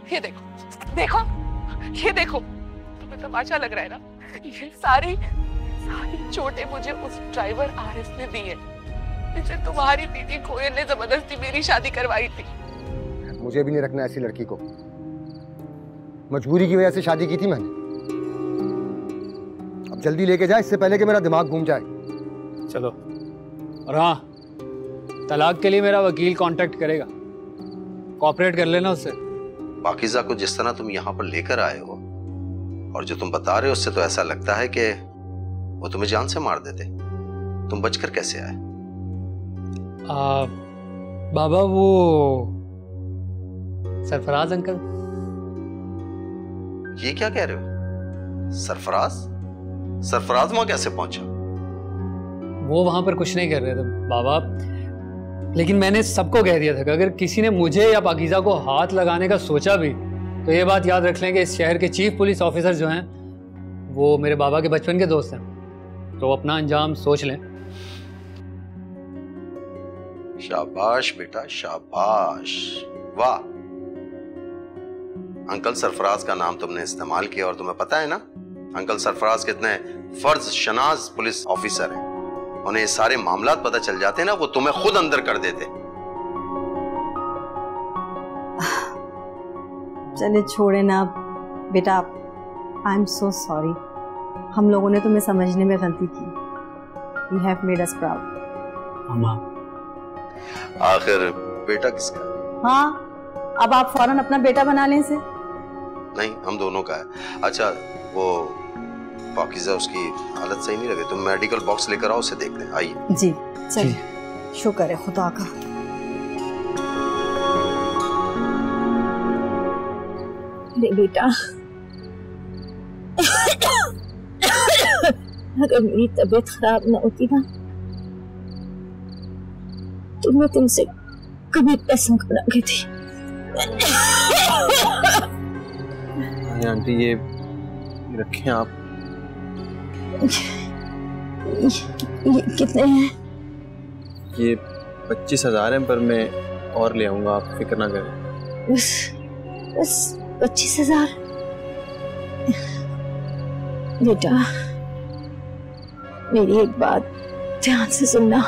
ये देखो देखो, ये देखो, तुम्हें तमाशा लग रहा है ना? ये सारी चोटें मुझे उस ड्राइवर आरिफ ने दी है, जिसे तुम्हारी दीदी कोयल ने जबरदस्ती मेरी शादी करवाई थी। मुझे भी नहीं रखना ऐसी लड़की को, मजबूरी की वजह से शादी की थी मैंने। अब जल्दी लेके जाए इससे पहले कि मेरा दिमाग घूम जाए। चलो। और हाँ, तलाक के लिए मेरा वकील कांटेक्ट करेगा, कोऑपरेट कर लेना उससे। पाकीज़ा को जिस तरह तुम यहाँ पर लेकर आए हो और जो तुम बता रहे हो उससे तो ऐसा लगता है कि वो तुम्हें जान से मार देते। तुम बचकर कैसे आए? बाबा वो सरफराज अंकल। ये क्या कह रहे हो? सरफराज? सरफराज वहां कैसे पहुंचा? वो वहां पर कुछ नहीं कर रहे थे बाबा, लेकिन मैंने सबको कह दिया था कि अगर किसी ने मुझे या पाकीज़ा को हाथ लगाने का सोचा भी तो ये बात याद रख लें कि इस शहर के चीफ पुलिस ऑफिसर जो हैं वो मेरे बाबा के बचपन के दोस्त हैं, तो अपना अंजाम सोच लें। शाबाश बेटा शाबाश, वाह। अंकल सरफराज का नाम तुमने इस्तेमाल किया और तुम्हें पता है ना अंकल सरफराज कितने फर्ज शनाज पुलिस ऑफिसर हैं। उन्हें सारे मामलात पता चल जाते ना, वो तुम्हें खुद अंदर कर देते। चले छोड़े ना बेटा, आई एम सो सॉरी। हम लोगों ने तुम्हें समझने में गलती की। You have made us proud. आखिर बेटा किसका है? हाँ, अब आप फौरन अपना बेटा बना लें इसे। नहीं, हम दोनों का है। अच्छा, वो पाकीज़ा उसकी हालत सही नहीं लगे, तुम मेडिकल बॉक्स लेकर आओ, उसे देख लें। आइए जी चलिए, शुक्र है खुदा का। अरे बेटा, अगर मेरी तबीयत खराब ना होती ना तो मैं तुमसे कभी पसंद ना थी। आंटी ये रखें आप। ये कितने हैं? ये 25,000 हैं, पर मैं और ले आऊंगा, आप फिक्र ना करें। बस 25,000? बेटा मेरी एक बात ध्यान से सुनना।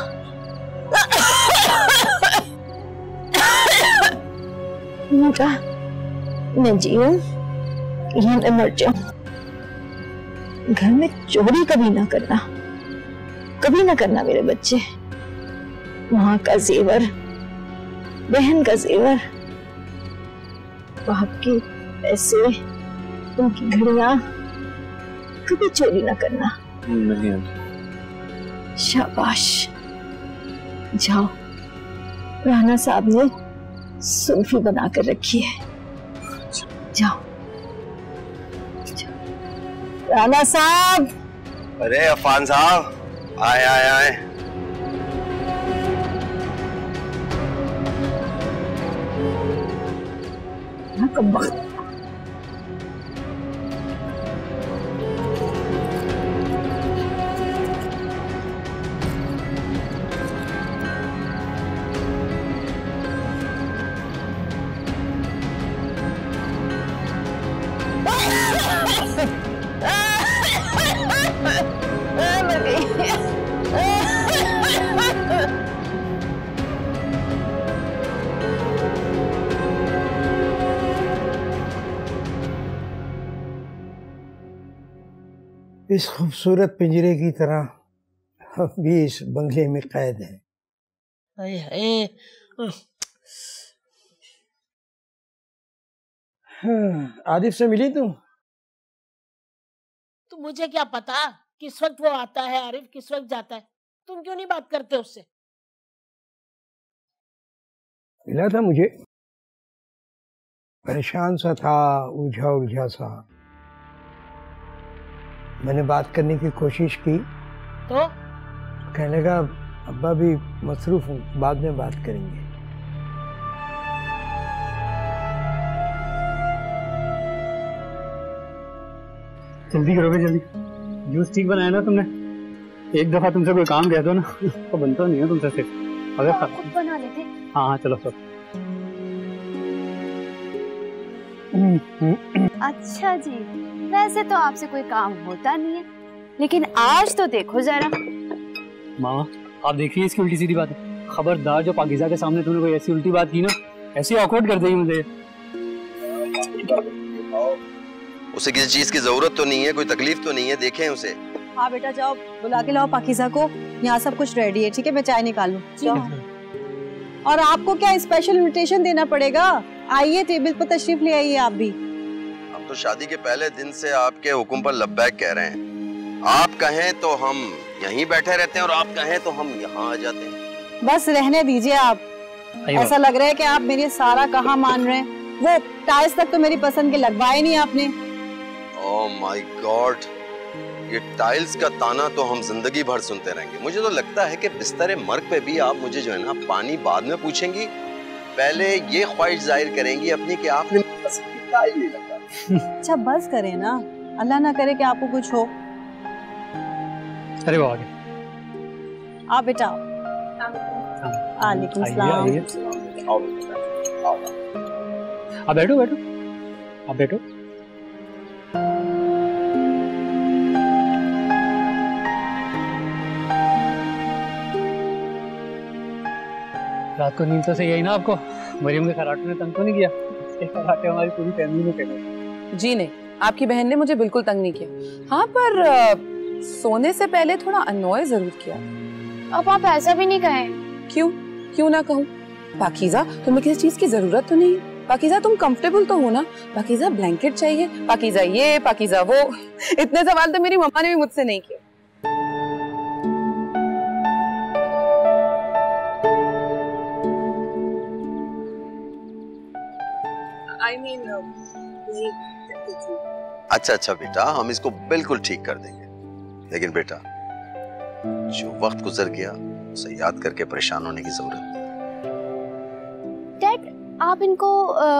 बेटा मैं जीऊं या मैं मर जाऊं, घर में चोरी कभी ना करना, कभी ना करना मेरे बच्चे। वहां का जेवर, बहन का जेवर, बाप के पैसे, उनकी घड़ियां कभी चोरी ना करना। नहीं। शाबाश, जाओ, राना साहब ने सुल्फी बना कर रखी है, जाओ। राना साहब। अरे अफान साहब, आए आए आए। कब वक्त इस खूबसूरत पिंजरे की तरह हम भी इस बंगले में कैद हैं। आदिफ से मिली तुम? तो मुझे क्या पता किस वक्त वो आता है, आरिफ किस वक्त जाता है। तुम क्यों नहीं बात करते उससे? मिला था मुझे, परेशान सा था, उलझा उलझा सा। मैंने बात करने की कोशिश की तो कहने लगा अब्बा भी मसरूफ हूँ, बाद में बात करेंगे। जल्दी करो भाई, जल्दी। जूस ठीक बनाया ना तुमने? एक दफा तुमसे कोई काम कह दो ना तो बनता नहीं है तुमसे सिर्फ। अगर खुद बना लेते। हाँ हाँ चलो सब। अच्छा जी, वैसे तो आपसे कोई काम होता नहीं है, लेकिन आज तो देखो जरा। मामा आप देखिए इसकी उल्टी सीधी बात है। खबरदार जो पाकिज़ा के सामने तुमने कोई ऐसी उल्टी बात की ना, ऐसी ऑकवर्ड कर देगी मुझे। उसे किसी चीज की जरूरत तो नहीं है, कोई तकलीफ तो नहीं है, देखें उसे। हाँ बेटा जाओ, बुला के लाओ पाकिज़ा को। यहाँ सब कुछ रेडी है, ठीक है? मैं चाय निकालूं। और आपको क्या स्पेशल इनविटेशन देना पड़ेगा? आइए टेबल पर तशरीफ ले आइए आप भी। हम तो शादी के पहले दिन से आपके हुक्म पर लब्बैक कह रहे हैं। आप कहें तो हम यहीं बैठे रहते हैं और आप कहें तो हम यहाँ आ जाते हैं। बस रहने दीजिए आप। ऐसा लग रहा है कि आप मेरी सारा कहाँ मान रहे हैं। वो टाइल्स तक तो मेरी पसंद के लगवाए नहीं आपने। ओह माय गॉड, ये टाइल्स का ताना तो हम जिंदगी भर सुनते रहेंगे। मुझे तो लगता है कि बिस्तर मर्ग पे भी आप मुझे जो है ना पानी बाद में पूछेंगी, पहले ये ख्वाहिश जाहिर करेंगी अपनी कि आपने टाइल नहीं लगा। अच्छा बस करें ना, अल्लाह ना करे कि आपको कुछ हो। अरे वो आ गए। आप बेटा वालेकुम सलाम। आप बैठो बैठो, आप बैठो। रात को नींद तो सही आई ना आपको? मरियम के खराटे ने तंग तो नहीं किया? इसके खराटे हमारी पूरी फैमिली ने फेंका। जी नहीं, आपकी बहन ने मुझे बिल्कुल तंग नहीं किया। हाँ पर सोने से पहले थोड़ा अननॉय जरूर किया। अब आप ऐसा भी नहीं कहें। क्यों ना कहूँ? पाकीज़ा तुम्हें किसी चीज की जरूरत तो नहीं? पाकीज़ा तुम कंफर्टेबल तो हो ना? पाकीज़ा ब्लैंकेट चाहिए, पाकीज़ा ये, पाकीज़ा वो। इतने सवाल तो मेरी मम्मा ने भी मुझसे नहीं किए। अच्छा बेटा, हम इसको बिल्कुल ठीक कर देंगे, लेकिन बेटा जो वक्त गुजर गया उसे याद करके परेशान होने की जरूरत नहीं। डैड, आप इनको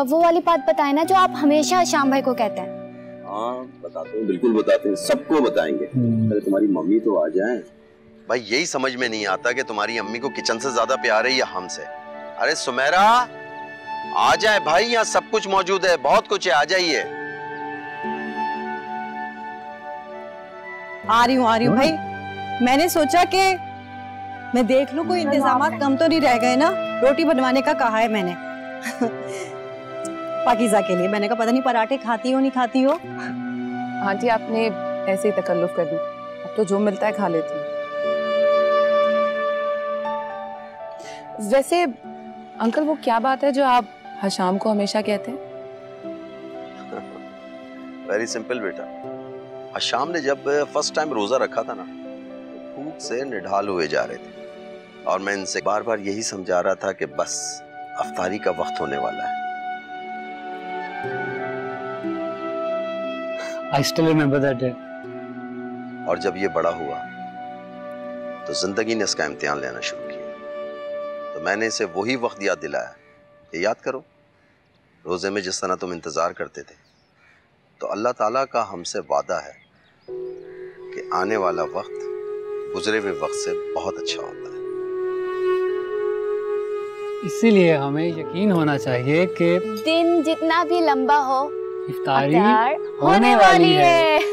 वो वाली बात बताएं ना जो आप हमेशा श्याम भाई को कहते हैं। हाँ बताते हैं, बिल्कुल बताते हैं, सबको बताएंगे। अरे तुम्हारी मम्मी तो आ जाए। भाई यही समझ में नहीं आता कि तुम्हारी अम्मी को किचन से ज्यादा प्यार है या हमसे। अरे सुमेरा आ जाए भाई, यहाँ सब कुछ मौजूद है, बहुत कुछ है, आ जाइए। आ रही हूँ भाई। मैंने सोचा कि मैं देख लूं कोई इंतजामात कम तो नहीं रह गए ना। रोटी बनवाने का कहा है मैंने पाकीज़ा के लिए। मैंने कहा पता नहीं पराठे खाती हो नहीं खाती हो। आंटी आपने ऐसे ही तकल्लुफ कर दी, अब तो जो मिलता है खा लेती हूँ। वैसे अंकल वो क्या बात है जो आप हशाम को हमेशा कहते हैं? वेरी सिंपल बेटा, हशाम ने जब फर्स्ट टाइम रोजा रखा था ना, भूख से निढाल हुए जा रहे थे और मैं इनसे बार बार यही समझा रहा था कि बस अफ्तारी का वक्त होने वाला है। I still remember that day. और जब ये बड़ा हुआ तो जिंदगी ने इसका इम्तिहान लेना शुरू किया। तो मैंने इसे वही वक्त याद दिलाया, ये याद करो रोजे में जिस तरह तुम इंतजार करते थे, तो अल्लाह ताला का हमसे वादा है कि आने वाला वक्त गुजरे हुए वक्त से बहुत अच्छा होता है। इसीलिए हमें यकीन होना चाहिए कि दिन जितना भी लंबा हो, इफ्तारी होने वाली है।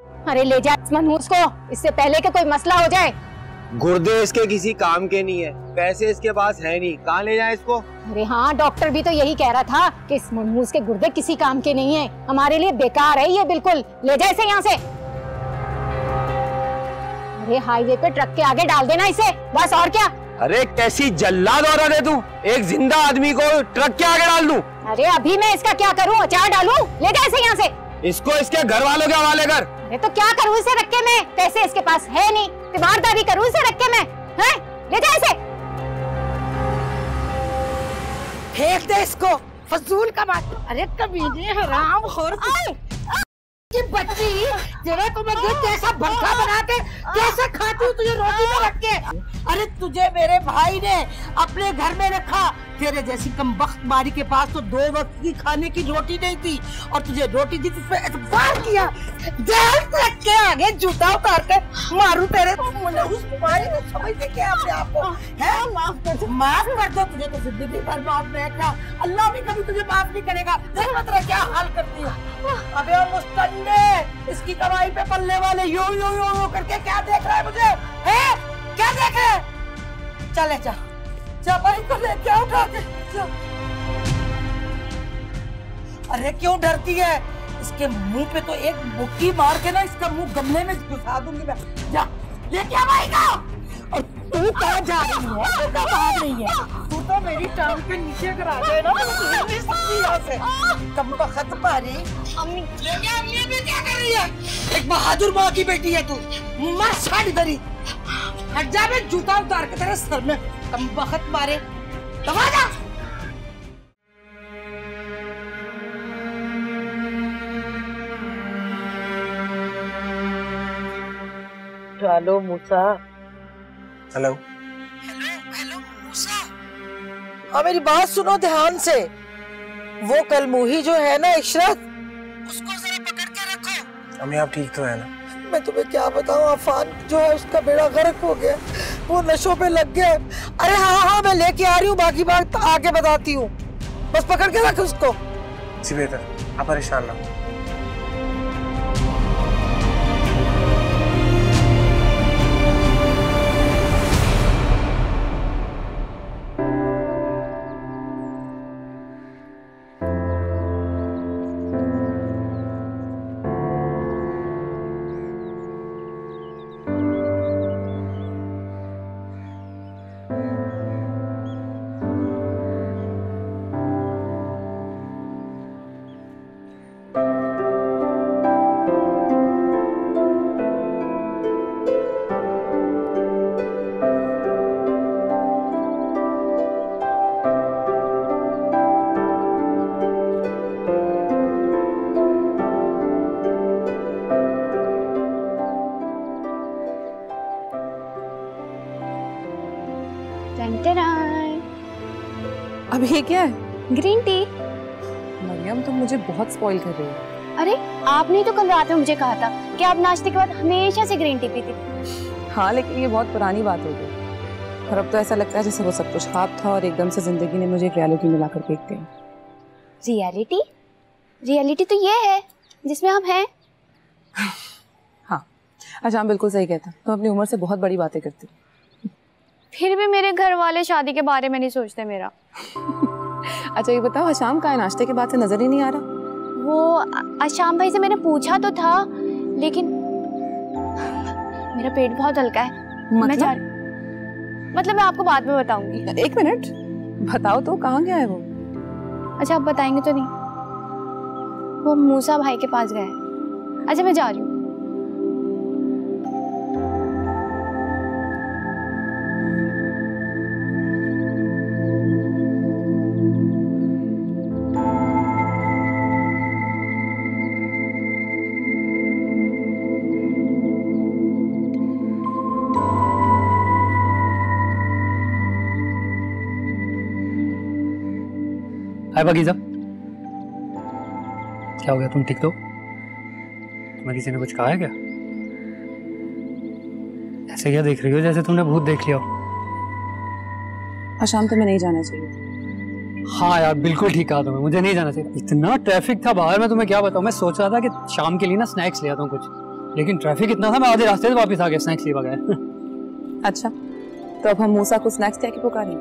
अरे ले जा इस मनहूस को, इससे पहले कि कोई मसला हो जाए। गुर्दे इसके किसी काम के नहीं है, पैसे इसके पास है नहीं, कहाँ ले जाए इसको? अरे हाँ, डॉक्टर भी तो यही कह रहा था कि इस मनहूस के गुर्दे किसी काम के नहीं है, हमारे लिए बेकार है ये बिल्कुल। ले जा इसे यहाँ से। अरे हाईवे पे ट्रक के आगे डाल देना इसे, बस और क्या। अरे कैसी जल्लाद औरत है तू, एक जिंदा आदमी को ट्रक के आगे डाल दूं? अरे अभी मैं इसका क्या करूँ, अचार डालूं? ले जा इसे यहाँ से। इसको इसके घर वालों के हवाले कर। अरे तो क्या करूँ इसे रख के मैं, पैसे इसके पास है नहीं, तीमारदारी करूँ इसे रख के मैं, हैं? ले जा इसे। फेंक दे इसको, फजूल का बात। अरे कमीने हराम खोर की बच्ची, तेरा तो मैं कैसा भरखा बना के कैसे खाती हूँ तुझे रोटी में रख के। अरे तुझे मेरे भाई ने अपने घर में रखा, तेरे जैसी कमबख्त बारी के पास तो 2 वक्त की खाने की रोटी नहीं थी, और तुझे रोटी दी तुझ पे एतबार किया। रख के आगे जूता उतार के मारू तेरे उस बारी को समझते क्या अपने आप को है? माफ कर दो, तुझे तो जिंदगी भर माफ नहीं किया, अल्लाह भी कभी तुझे माफ नहीं करेगा। देख मत रहा क्या हाल करती है। अबे और मुस्तंडे, इसकी कमाई पे पलने वाले यो यो यो यो करके क्या देख रहा है मुझे, है क्या देख रहे हैं? चले जा भाई को ले क्या उठा के। अरे क्यों डरती है? इसके मुंह पे तो एक मुक्की मार के ना इसका मुंह गमले में घुसा दूंगी मैं। जा लेके आ भाई को। और तू कहाँ जा रही है? तू कहाँ भाग रही है? तू तो मेरी टांग के नीचे करा दे ना, मैं नहीं सकती यहाँ से। कमबख्त मारी। अम्मी भी क्या कर रही है? एक बहादुर माँ की बेटी है तू, मर साड़ी दरी। हट जा, मैं जूता उतार के तेरे सर में कमबख्त मारे। दबा जा। चलो मूसा। हेलो हेलो मूसा, हाँ मेरी बात सुनो ध्यान से। वो कलमुही जो है ना इशरत, उसको जरा पकड़ के रखो। अम्मी आप ठीक तो है ना? मैं तुम्हें क्या बताऊं, अफान जो है उसका बेड़ा गर्क हो गया, वो नशों पे लग गया। अरे हाँ मैं लेके आ रही हूँ, बाकी बात आगे बताती हूँ, बस पकड़ के रख उसको। जी बेहतर, आप परेशान ना हो। अब ये क्या है? Green tea. मरियम तुम मुझे बहुत स्पॉइल कर रही हो। अरे आपने तो कल रात में मुझे कहा था कि आप नाश्ते के बाद हमेशा से ग्रीन टी पीती। हाँ लेकिन ये बहुत पुरानी बात हो गई, और अब तो ऐसा लगता है जैसे वो सब कुछ ख्वाब था और एकदम से जिंदगी ने मुझे एक रियलिटी में लाकर फेंक दिया। रियलिटी? रियलिटी तो ये है जिसमें हम हैं। हाँ अच्छा, हम बिल्कुल सही कहता, तुम अपनी उम्र से बहुत बड़ी बातें करती। फिर भी मेरे घर वाले शादी के बारे में नहीं सोचते मेरा। अच्छा ये बताओ, हशाम का नाश्ते के बाद से नजर ही नहीं आ रहा? वो आशाम भाई से मैंने पूछा तो था, लेकिन मेरा पेट बहुत हल्का है। मैं जा रही, मतलब मैं आपको बाद में बताऊंगी। 1 मिनट बताओ तो, कहाँ गया है वो? अच्छा आप बताएंगे तो नहीं? वो मूसा भाई के पास गए। अच्छा मैं जा रही हूँ। हाय पाकीज़ा, क्या हो गया? तुम ठीक तो? तुम्हें किसी ने कुछ कहा है क्या? ऐसे क्या देख रही हो जैसे तुमने भूत देख लिया हो? आशाम तुम्हें नहीं जाना चाहिए। हाँ यार बिल्कुल ठीक कहा तुम्हें, मुझे नहीं जाना चाहिए। इतना ट्रैफिक था बाहर में, तुम्हें क्या बताऊं। मैं सोच रहा था कि शाम के लिए ना स्नैक्स ले आता हूँ कुछ, लेकिन ट्रैफिक इतना था मैं आधे रास्ते से वापस आ गया स्नैक्स लिए बगैर। अच्छा, तो अब हम मूसा को स्नैक्स क्या की पुकारें?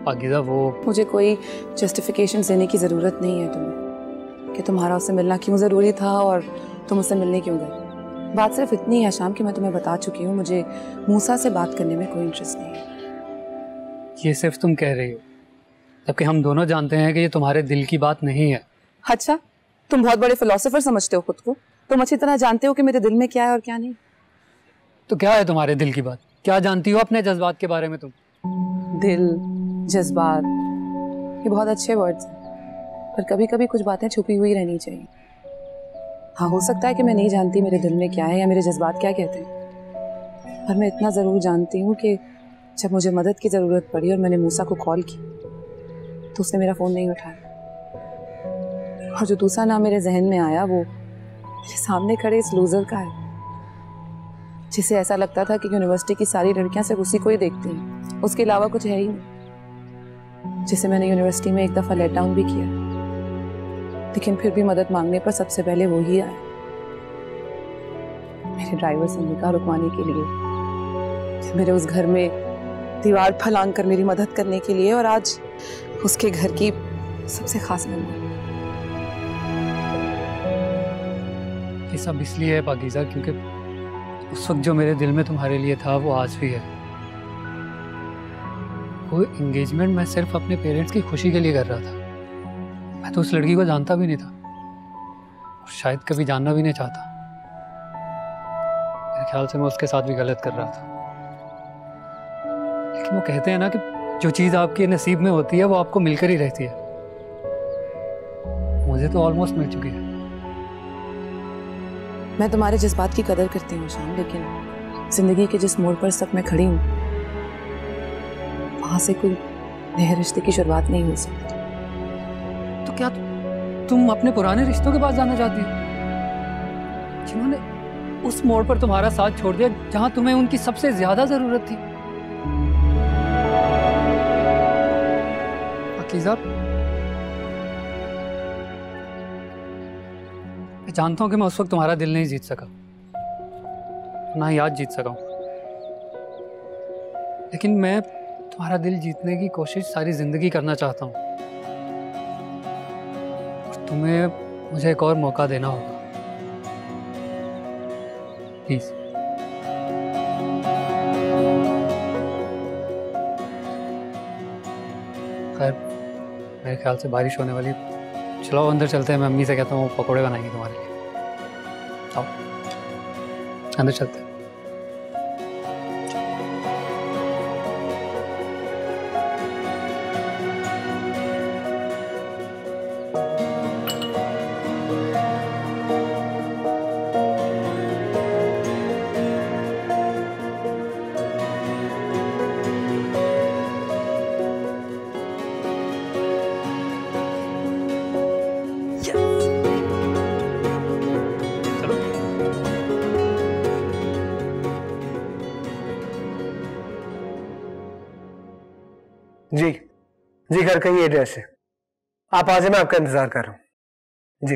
पाकीज़ा वो मुझे कोई जस्टिफिकेशन देने की ज़रूरत नहीं है तुम्हें कि तुम्हारा उससे मिलना क्यों ज़रूरी था और तुम उससे मिलने क्यों गए। बात सिर्फ इतनी है शाम कि मैं तुम्हें बता चुकी हूँ, मुझे मूसा से बात करने में कोई इंटरेस्ट नहीं है। ये सिर्फ तुम कह रही हो, जबकि हम दोनों जानते हैं कि ये तुम्हारे दिल की बात नहीं है। अच्छा, तुम बहुत बड़े फिलोसोफर समझते हो खुद को। तुम अच्छी तरह जानते हो कि मेरे दिल में क्या है और क्या नहीं। तो क्या है तुम्हारे दिल की बात? क्या जानती हो अपने जज्बात के बारे में तुम? दिल, जज्बात, ये बहुत अच्छे वर्ड्स हैं, पर कभी कभी कुछ बातें छुपी हुई रहनी चाहिए। हाँ, हो सकता है कि मैं नहीं जानती मेरे दिल में क्या है या मेरे जज्बात क्या कहते हैं, पर मैं इतना ज़रूर जानती हूँ कि जब मुझे मदद की ज़रूरत पड़ी और मैंने मूसा को कॉल की तो उसने मेरा फ़ोन नहीं उठाया, और जो दूसरा नाम मेरे जहन में आया वो मेरे सामने खड़े इस लूज़र का है, जिसे ऐसा लगता था कि यूनिवर्सिटी की सारी लड़कियां सिर्फ उसी को ही देखती हैं, उसके अलावा कुछ है ही नहीं, जिसे मैंने यूनिवर्सिटी में एक दफ़ा लेट डाउन भी किया, लेकिन फिर भी मदद मांगने पर सबसे पहले वो ही आया, मेरे ड्राइवर से निकाह रुकवाने के लिए, मेरे उस घर में दीवार फलांग कर मेरी मदद करने के लिए, और आज उसके घर की सबसे खास मेहमान। ये सब इसलिए है पाकीज़ा क्योंकि उस वक्त जो मेरे दिल में तुम्हारे लिए था वो आज भी है। वो एंगेजमेंट मैं सिर्फ अपने पेरेंट्स की खुशी के लिए कर रहा था। मैं तो उस लड़की को जानता भी नहीं था और शायद कभी जानना भी नहीं चाहता। मेरे ख्याल से मैं उसके साथ भी गलत कर रहा था, लेकिन वो कहते हैं ना कि जो चीज़ आपके नसीब में होती है वो आपको मिलकर ही रहती है। मुझे तो ऑलमोस्ट मिल चुकी है। मैं तुम्हारे जज्बात की कदर करती हूँ शाम, लेकिन जिंदगी के जिस मोड़ पर इस वक्त मैं खड़ी हूँ वहां से कोई नए रिश्ते की शुरुआत नहीं हो सकती। तो क्या तुम अपने पुराने रिश्तों के पास जाना चाहती हो, जिन्होंने उस मोड़ पर तुम्हारा साथ छोड़ दिया जहां तुम्हें उनकी सबसे ज्यादा जरूरत थी? पाकीज़ा, मैं जानता हूं कि मैं उस वक्त तुम्हारा दिल नहीं जीत सका, ना ही आज जीत सका हूं, लेकिन मैं तुम्हारा दिल जीतने की कोशिश सारी जिंदगी करना चाहता हूं। और तुम्हें मुझे एक और मौका देना होगा, प्लीज। खैर, मेरे ख्याल से बारिश होने वाली, चलो अंदर चलते हैं। मैं अम्मी से कहता हूँ पकौड़े बनाएंगे तुम्हारे लिए। आओ अंदर चलते हैं। जी जी, घर का ही एड्रेस है। आप आ जाए, मैं आपका इंतजार कर रहा हूँ। जी।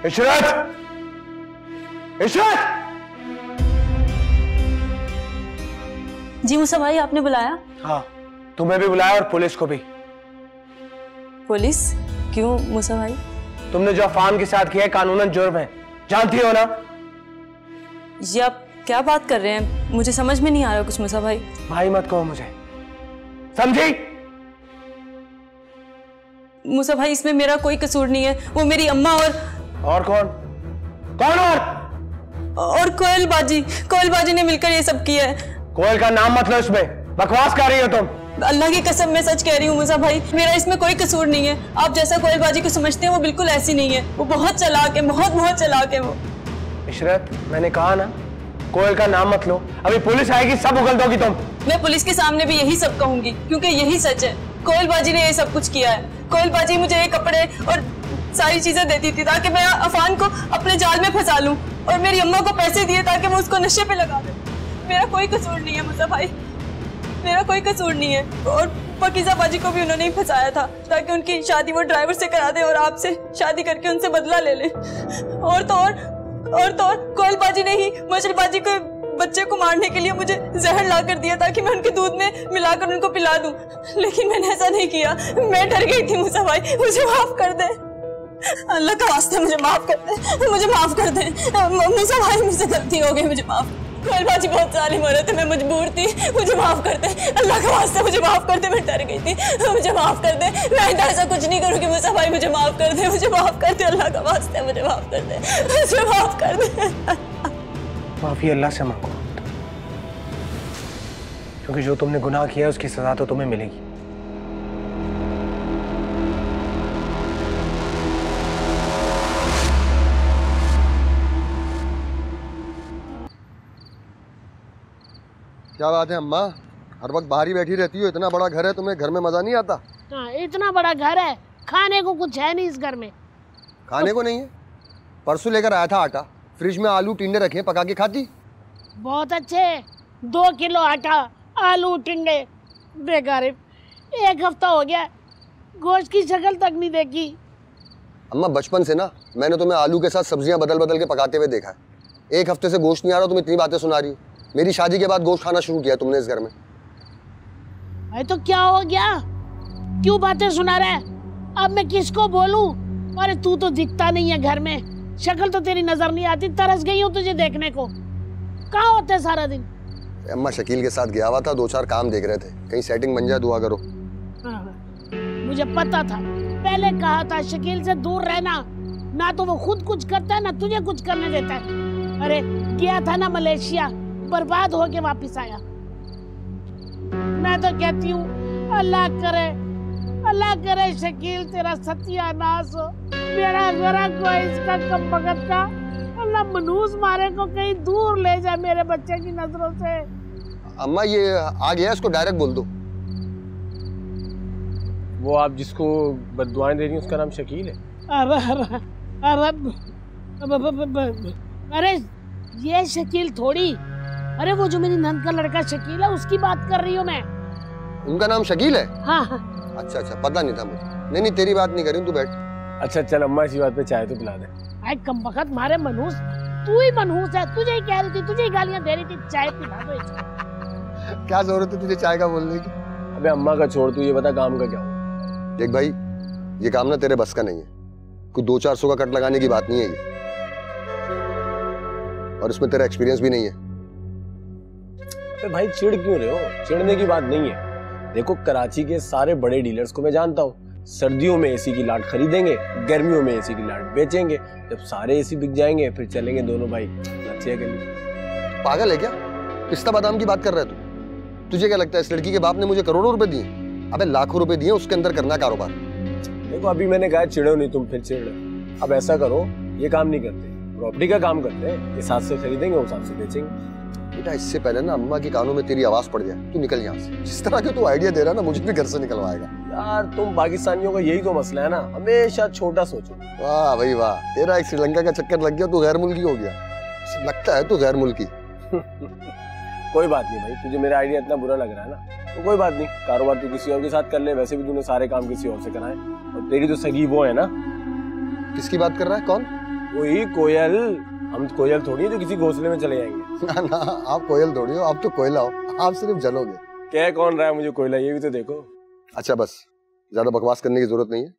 इशरत! इशरत! जी मूसा भाई, आपने बुलाया? हाँ, तुम्हें भी बुलाया और पुलिस को भी। पुलिस? क्यों मूसा भाई? तुमने जो अफान के साथ किया है कानूनन जुर्म है, जानती हो ना? ये आप क्या बात कर रहे हैं? मुझे समझ में नहीं आ रहा कुछ मूसा भाई। भाई मत कहो मुझे, समझी? मूसा भाई, इसमें मेरा कोई कसूर नहीं है। वो मेरी अम्मा और कौन? कौन और कोयल बाजी ने मिलकर ये सब किया है। कोयल का नाम मत लो, इसमें बकवास कर रही हो तुम। अल्लाह की कसम मैं सच कह रही हूँ मूसा भाई, मेरा इसमें कोई कसूर नहीं है। आप जैसा कोयल बाजी को समझते हैं वो बिल्कुल ऐसी नहीं है। वो बहुत चालाक है, बहुत चालाक है वो। इशरत, मैंने कहा ना कोयल का नाम मत लो, अभी पुलिस आएगी सब उगल दोगी तुम। मैं पुलिस के सामने भी यही सब कहूंगी क्योंकि यही सच है। कोयल बाजी ने ये सब कुछ किया है। कोयल बाजी मुझे ये कपड़े और सारी चीजें देती थी ताकि मैं अफान को अपने जाल में फंसा लूं, और मेरी अम्मा को पैसे दिए ताकि मैं उसको नशे पे लगा दूं। मेरा कोई कसूर नहीं है मूसा भाई, मेरा कोई कसूर नहीं है। और पाकीज़ा बाजी को भी उन्होंने ही फंसाया था ताकि उनकी शादी वो ड्राइवर से करा दे और आपसे शादी करके उनसे बदला ले ले। और तो और कोयल बाजी ने ही मचल बाजी को बच्चे को मारने के लिए मुझे जहर ला कर दिया ताकि मैं उनके दूध में मिलाकर उनको पिला दूं, लेकिन मैंने ऐसा नहीं किया। मैं डर गई थी। मूसा भाई मुझे माफ कर दे, अल्लाह का वास्ते मुझे माफ कर दे, मुझे माफ कर दे। मूसा भाई मुझसे गलती हो गई, मुझे माफ। कोयल बाजी बहुत जालिम हो रहे थे, मैं मजबूर थी, मुझे माफ कर दे, अल्लाह का वास्ते मुझे माफ कर दे। मैं डर गई थी, मुझे माफ कर दे। मैं आइंदा ऐसा कुछ नहीं करूँगी। मूसा भाई मुझे माफ कर दे, मुझे माफ कर दे, अल्लाह का वास्ते मुझे माफ कर दे, मुझे माफ कर दे। माफी अल्लाह से मांगो, क्योंकि जो तुमने गुनाह किया है उसकी सजा तो तुम्हें मिलेगी। क्या बात है अम्मा, हर वक्त बाहर ही बैठी रहती हो? इतना बड़ा घर है, तुम्हें घर में मजा नहीं आता? हाँ, इतना बड़ा घर है, खाने को कुछ है नहीं इस घर में। खाने को नहीं है? परसों लेकर आया था आटा, फ्रिज में आलू टिंडे रखे, पका के खाती। बहुत अच्छे, 2 किलो आटा, आलू टिंडे। बेकार, 1 हफ्ता हो गया, गोश्त की शक्ल तक नहीं देखी। अम्मा बचपन से ना मैंने तुम्हें आलू के साथ सब्जियां बदल बदल के पकाते हुए देखा है। 1 हफ्ते से गोश्त नहीं आ रहा, तुम इतनी बातें सुना रही हो। मेरी शादी के बाद गोश्त खाना शुरू किया तुमने इस घर में। अरे तो क्या हो गया, क्यों बातें सुना रहा है? अब मैं किसको बोलूं? अरे तू तो दिखता नहीं है घर में, शक्ल तो तेरी नजर नहीं आती। तरस गई हूँ तुझे देखने को। कहाँ होते सारा दिन? अम्मा शकील के साथ गया हुआ था, 2-4 काम देख रहे थे, कहीं सेटिंग बन जाए, दुआ करो। हाँ, मुझे पता था, पहले कहा था शकील से दूर रहना, ना तो वो खुद कुछ करता है ना तुझे कुछ करने देता है। अरे गया था ना मलेशिया, बर्बाद होके वापस आया। मैं तो कहती हूँ अल्लाह करे शकील तेरा सत्यानाश हो। मेरा जरा को इसका कम भगत का अल्लाह मनूस मारे को कहीं दूर ले जाए मेरे बच्चे की नजरों से। अम्मा ये आ गया, इसको डायरेक्ट बोल दो। वो आप जिसको बद्दुआएं दे रही हैं उसका नाम शकील है? अरे ये शकील थोड़ी, अरे वो जो मेरी नंद का लड़का शकील है उसकी बात कर रही हूँ मैं। उनका नाम शकील है? हाँ। अच्छा, पता नहीं था मुझे। नहीं तेरी बात नहीं करी, तू बैठ। अच्छा चल अम्मा, इसी बात पे चाय तो पिला दे। अरे कम वक्त मारे मनहूस, तू ही मनहूस है, तुझे ही कह रही थी, तुझे ही गालियां दे रही थी, चाय पिला दो इसको। क्या जरूरत है तुझे चाय का बोलने की? अबे अम्मा का छोड़, तू ये बता काम का क्या हुआ? देख भाई, ये काम ना तेरे बस का नहीं है, कोई 200-400 का कट लगाने की बात नहीं है ये, और इसमें तेरा एक्सपीरियंस भी नहीं है। भाई चिढ़ क्यों रहे हो? चिढ़ने की बात नहीं है। देखो कराची के सारे बड़े डीलर्स को मैं जानता हूँ, सर्दियों में एसी की लाट खरीदेंगे, गर्मियों में एसी की लाट बेचेंगे। जब सारे एसी बिक जाएंगे फिर चलेंगे दोनों भाई लच्छे गली। पागल है क्या? पिस्ता बादाम की बात कर रहा है तू? तुझे क्या लगता है इस लड़की के बाप ने मुझे करोड़ों रुपए दिए? अबे लाखों रुपए दिए, उसके अंदर करना कारोबार। देखो अभी मैंने कहा चिढ़ो नहीं, तुम फिर चिढ़ रहे। अब ऐसा करो, ये काम नहीं करते, प्रॉपर्टी का काम करते हैं, इस हाथ से खरीदेंगे उस हाथ से बेचेंगे। बेटा इससे पहले ना अम्मा के कानों में तेरी आवाज पड़ जाए, तू निकल यहाँ से। जिस तरह के तू आइडिया दे रहा ना, मुझे भी घर से निकलवाएगा। यार तुम पाकिस्तानियों का यही तो मसला है ना, हमेशा छोटा सोचो। वाह भाई वाह, तेरा एक श्रीलंका का चक्कर लग गया, तू गैर मुल्की हो गया। लगता है तू गैर मुल्की। कोई बात नहीं भाई, तुझे मेरा आइडिया इतना बुरा लग रहा है ना, तो कोई बात नहीं, कारोबार तू किसी और के साथ कर ले। वैसे भी तूने सारे काम किसी और से कराए, और तेरी तो सगी वो है ना। किसकी बात कर रहा है? कौन? वही कोयल। हम कोयल थोड़ी है जो किसी घोंसले में चले जाएंगे। ना ना, आप कोयल थोड़ी हो, आप तो कोयला हो, आप सिर्फ जलोगे। कह कौन रहा है मुझे कोयला, ये भी तो देखो। अच्छा बस, ज्यादा बकवास करने की जरूरत नहीं है,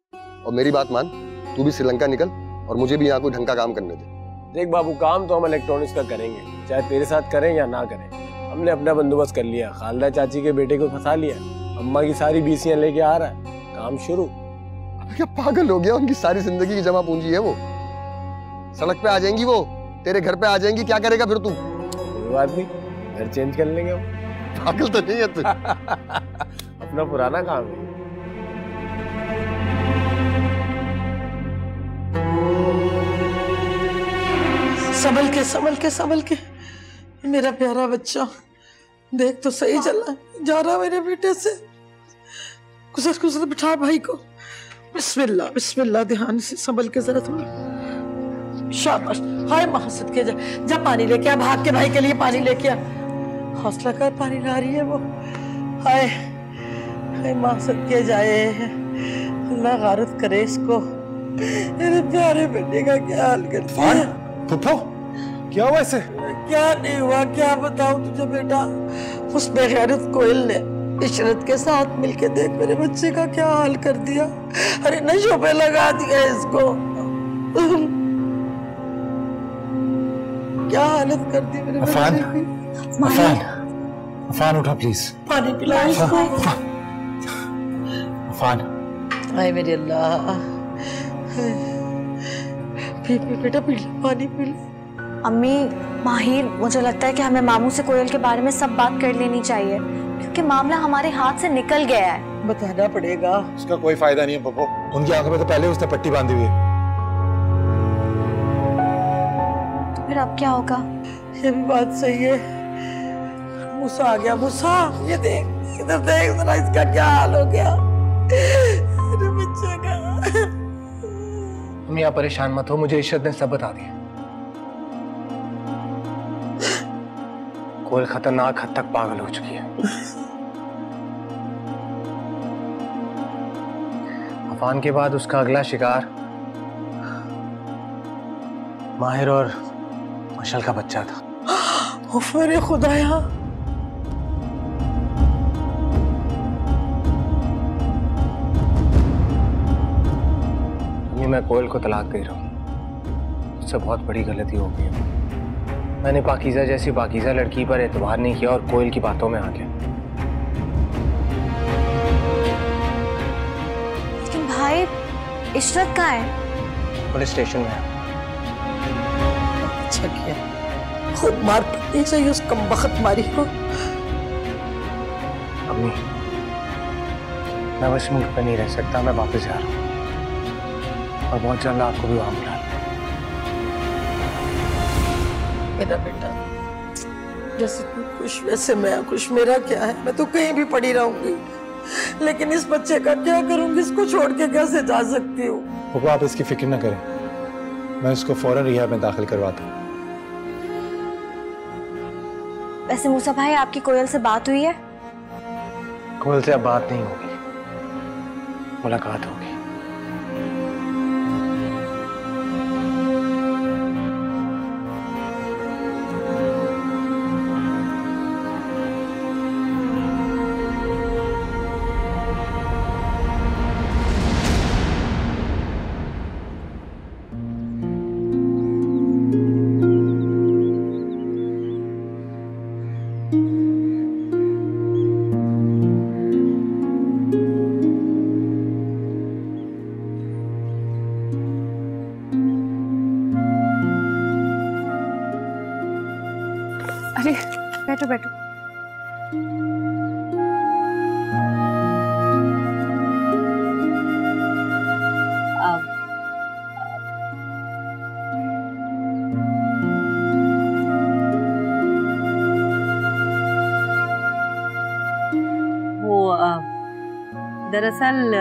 और मेरी बात मान, तू भी श्रीलंका निकल और मुझे भी यहाँ कोई ढंग का काम करने दे। देख बाबू, काम तो हम इलेक्ट्रॉनिक्स का करेंगे, चाहे तेरे साथ करें या ना करें। हमने अपना बंदोबस्त कर लिया, खालदा चाची के बेटे को फंसा लिया, अम्मा की सारी बीसियां लेके आ रहा है, काम शुरू। क्या पागल हो गया? उनकी सारी जिंदगी की जमा पूंजी है वो, सड़क पे आ जाएंगी वो, तेरे घर पे आ जाएंगी, क्या करेगा फिर तू? कोई बात नहीं, घर चेंज कर लेंगे हम। पागल तो नहीं है तू? अपना पुराना काम है। संभल के मेरा प्यारा बच्चा, देख तो सही चला जा रहा मेरे बेटे से। गुजर बिठा भाई को। बिस्मिल्लाह, ध्यान से संभल के जरा थोड़ा। शाबाश, हाय महसद के जा पानी लेके आ, भाग के भाई के लिए पानी लेके आ। हौसला कर, पानी ला रही है वो। हाय माँ सदके जाए, अल्लाह गारत करे इसको। मेरे प्यारे बेटे का क्या हाल करती है? फुप्पो, क्या हुआ इसे? क्या नहीं हुआ, क्या बताऊं तुझे बेटा। उस बेगैरत कोयल ने इशरत के साथ मिलके देख मेरे बच्चे का क्या हाल कर दिया। अरे नशों पे लगा दिया इसको। क्या हालत कर दी मेरे अफान, बच्चे की। अफान उठा प्लीज। पानी पिलाओ इसको। अफान, हाय मेरे अल्लाह। पी बेटा, पी ले, पानी पी ले। अम्मी, माहिर, मुझे लगता है कि हमें मामू से कोयल के बारे में सब बात कर लेनी चाहिए, क्योंकि मामला हमारे हाथ से निकल गया है। बताना पड़ेगा। उसका कोई फायदा नहीं है पप्पो, उनकी आंखों में तो पहले उसने पट्टी बांधी हुई है। तो फिर अब क्या होगा? ये भी बात सही है। मूसा आ गया। मूसा, ये देख, इधर देख जरा, इसका क्या हाल हो गया मेरे बच्चे का। तुम यहाँ परेशान मत हो, मुझे इशरत ने सब बता दिया। कोयल खतरनाक हद तक पागल हो चुकी है। अफान के बाद उसका अगला शिकार माहिर और मशल का बच्चा था। उफ मेरे खुदाया। मैं कोयल को तलाक दे रहा हूँ। उससे बहुत बड़ी गलती हो गई है। मैंने पाकीज़ा जैसी पाकीज़ा लड़की पर एतबार नहीं किया और कोयल की बातों में आ गया। लेकिन भाई, इशरत कहाँ है? पुलिस स्टेशन में है। अच्छा किया, खुद मार पड़नी चाहिए उस कमबख्त मारी को। अम्मी, मैं बस मुल्क पे नहीं रह सकता, मैं वापस जा रहा हूँ और बहुत जल्द आपको भी वहां बुला लूंगा। मेरा बेटा, जैसे तू खुश वैसे मैं खुश। मेरा क्या है, मैं तो कहीं भी पड़ी रहूंगी, लेकिन इस बच्चे का क्या करूंगी? इसको छोड़ के कैसे जा सकती हूँ? पप्पो, आप इसकी फिक्र न करें, मैं इसको फौरन रिहाब में दाखिल करवाता हूँ। वैसे मूसा भाई, आपकी कोयल से बात हुई है? कोयल से अब बात नहीं होगी, मुलाकात होगी। अरे बैठो बैठो। वो दरअसल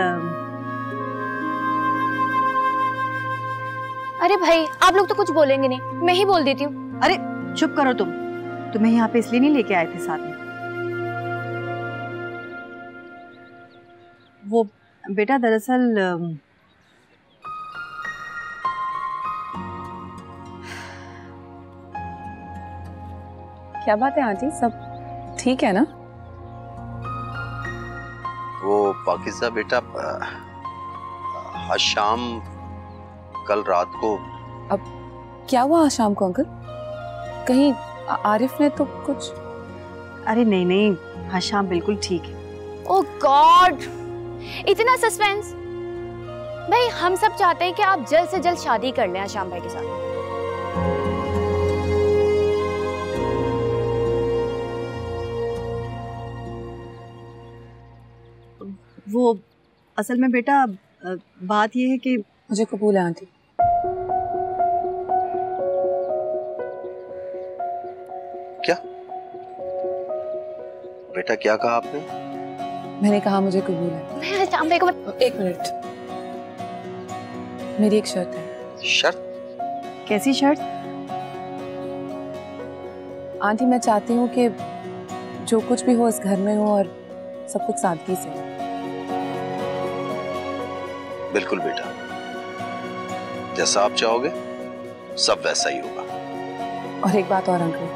अरे भाई, आप लोग तो कुछ बोलेंगे नहीं, मैं ही बोल देती हूँ। अरे चुप करो तुम, तुम्हें यहाँ पे इसलिए नहीं लेके आए थे साथ में। वो बेटा दरअसल क्या बात है आंटी, सब ठीक है ना? वो पाकिज़ा बेटा, आज शाम कल रात को। अब क्या हुआ आज शाम को अंकल? कहीं आरिफ ने तो कुछ? अरे नहीं नहीं, हाँ शाम बिल्कुल ठीक है। ओह गॉड, इतना सस्पेंस। भाई, हम सब चाहते हैं कि आप जल्द से जल्द शादी कर लें आशाम भाई के साथ। वो असल में बेटा बात ये है कि मुझे कबूल है आंटी। क्या बेटा, क्या कहा आपने? मैंने कहा मुझे कबूल है। आशाम भाई को एक मिनट, मेरी एक शर्त है। शर्त? कैसी शर्त? आंटी, मैं चाहती हूँ कि जो कुछ भी हो इस घर में हो और सब कुछ सादगी से। बिल्कुल बेटा, जैसा आप चाहोगे सब वैसा ही होगा। और एक बात और अंकल,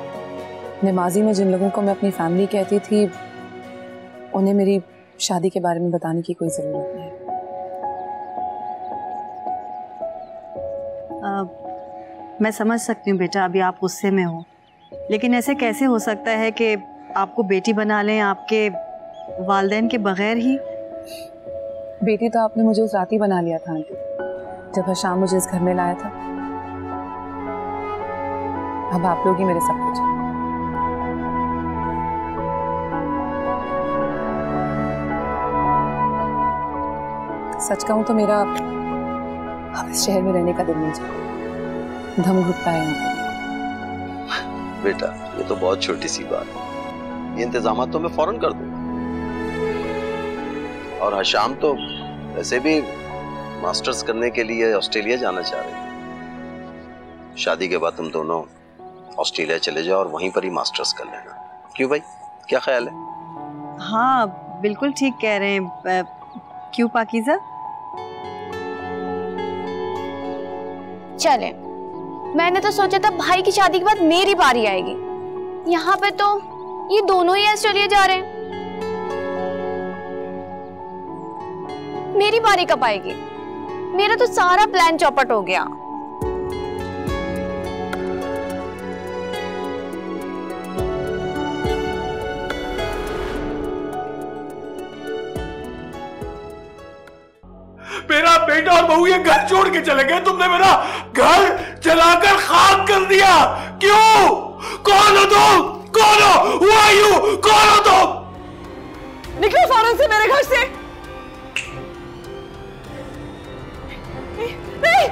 मैं माजी में जिन लोगों को मैं अपनी फैमिली कहती थी उन्हें मेरी शादी के बारे में बताने की कोई जरूरत नहीं। मैं समझ सकती हूँ बेटा, अभी आप गुस्से में हो, लेकिन ऐसे कैसे हो सकता है कि आपको बेटी बना लें आपके वालिदैन के बगैर ही? बेटी तो आपने मुझे उस रात ही बना लिया था आंटी, जब शाम मुझे इस घर में लाया था। अब आप लोग ही मेरे सब कुछ हैं। सच कहूं तो मेरा अब इस शहर में रहने का दिल नहीं चाहता, दम घुटता है यहाँ पर। बेटा ये तो बहुत छोटी सी बात है, ये इंतजाम तो मैं फौरन कर दूंगा। और हशाम तो वैसे भी मास्टर्स करने के लिए ऑस्ट्रेलिया जाना चाह रहे हैं। शादी के बाद तुम दोनों ऑस्ट्रेलिया चले जाओ और वहीं पर ही मास्टर्स कर लेना। क्यों भाई, क्या ख्याल है? हाँ बिल्कुल ठीक कह रहे हैं। क्यों पाकीज़ा? चले, मैंने तो सोचा था भाई की शादी के बाद मेरी बारी आएगी, यहाँ पे तो ये दोनों ही ऑस्ट्रेलिया जा रहे हैं। मेरी बारी कब आएगी? मेरा तो सारा प्लान चौपट हो गया। मेरा बेटा और बहू ये घर छोड़ के चले गए, तुमने मेरा घर जलाकर खाक कर दिया। क्यों? कौन हो तुम? कौन हो? Who are you? कौन हो तुम? निकलो फौरन से मेरे घर से। नहीं